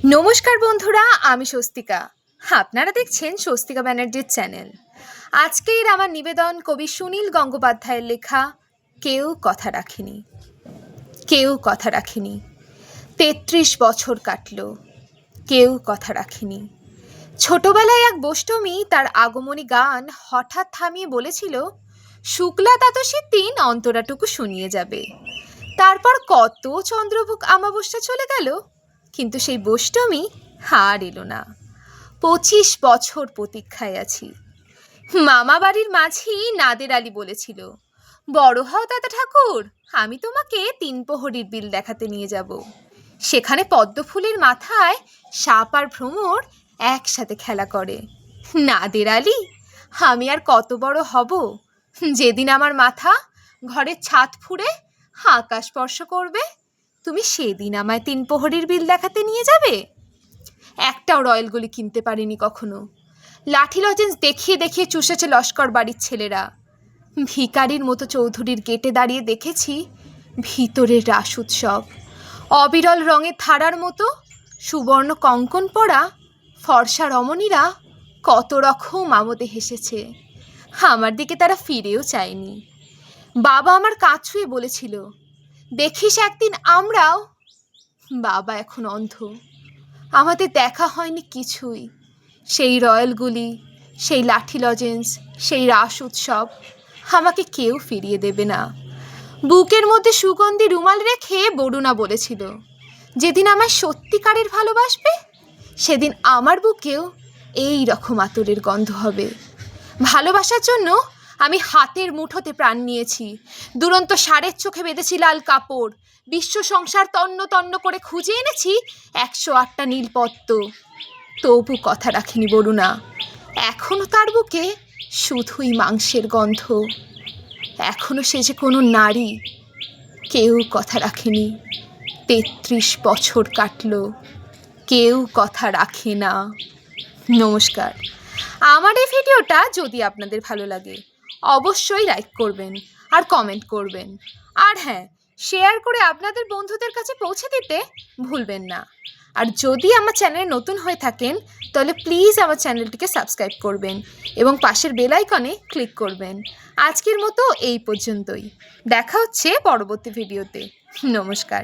নমস্কার বন্ধুরা, আমি স্বস্তিকা। আপনারা দেখছেন স্বস্তিকা ব্যানার্জির চ্যানেল। আজকের আমার নিবেদন কবি সুনীল গঙ্গোপাধ্যায়ের লেখা কেউ কথা রাখেনি। কেউ কথা রাখেনি। ৩৩ বছর কাটল, কেউ কথা রাখেনি। ছোটবেলায় এক বষ্টমী তার আগমনী গান হঠাৎ থামিয়ে বলেছিল, শুক্লা দ্বাদশীর দিন অন্তরাটুকু শুনিয়ে যাবে। তারপর কত চন্দ্রভুক আমাবস্যা চলে গেল, কিন্তু সেই বষ্টমী আর এলো না। ২৫ বছর প্রতীক্ষায় আছি। মামা বাড়ির মাঝি নাদের আলী বলেছিল, বড় হও দাদা ঠাকুর, আমি তোমাকে ৩ প্রহরীর বিল দেখাতে নিয়ে যাব। সেখানে পদ্মফুলের মাথায় সাপ আর ভ্রমর একসাথে খেলা করে। নাদের আলী, আমি আর কত বড় হব যেদিন আমার মাথা ঘরের ছাদ ফুঁড়ে আকাশ স্পর্শ করবে, তুমি সেদিন আমায় ৩ প্রহরীর বিল দেখাতে নিয়ে যাবে? একটাও রয়্যাল গলি কিনতে পারিনি কখনো। লাঠি লজেন্স দেখিয়ে দেখিয়ে চুষেছে লস্কর বাড়ির ছেলেরা। ভিকারির মতো চৌধুরীর গেটে দাঁড়িয়ে দেখেছি ভিতরের রাস উৎসব। অবিরল রঙের থারার মতো সুবর্ণ কঙ্কন পরা ফর্সা রমণীরা কত রকম আমোদে হেসেছে। আমার দিকে তারা ফিরেও চায়নি। বাবা আমার কাঁধ ছুঁয়ে বলেছিল, দেখিস একদিন আমরাও। বাবা এখন অন্ধ, আমাদের দেখা হয়নি কিছুই। সেই রয়্যালগুলি, সেই লাঠি লজেন্স, সেই রাস উৎসব আমাকে কেউ ফিরিয়ে দেবে না। বুকের মধ্যে সুগন্ধি রুমাল রেখে বরুণা বলেছিল, যেদিন আমায় সত্যিকারের ভালোবাসবে সেদিন আমার বুকেও এই রকম আতরের গন্ধ হবে। ভালোবাসার জন্য আমি হাতের মুঠোতে প্রাণ নিয়েছি। দুরন্ত ষাঁড়ের চোখে বেঁধেছি লাল কাপড়। বিশ্ব সংসার তন্ন তন্ন করে খুঁজে এনেছি ১০৮টা নীলপদ্ম। তবু কথা রাখিনি বরুণা। এখনো তার বুকে শুধুই মাংসের গন্ধ। এখনো সে যে কোনো নারী। কেউ কথা রাখেনি। ৩৩ বছর কাটল, কেউ কথা রাখে না। নমস্কার। আমার এই ভিডিওটা যদি আপনাদের ভালো লাগে অবশ্যই লাইক করবেন আর কমেন্ট করবেন, আর হ্যাঁ, শেয়ার করে আপনাদের বন্ধুদের কাছে পৌঁছে দিতে ভুলবেন না। আর যদি আমার চ্যানেলে নতুন হয়ে থাকেন তাহলে প্লিজ আমার চ্যানেলটিকে সাবস্ক্রাইব করবেন এবং পাশের বেল আইকনে ক্লিক করবেন। আজকের মতো এই পর্যন্তই। দেখা হচ্ছে পরবর্তী ভিডিওতে। নমস্কার।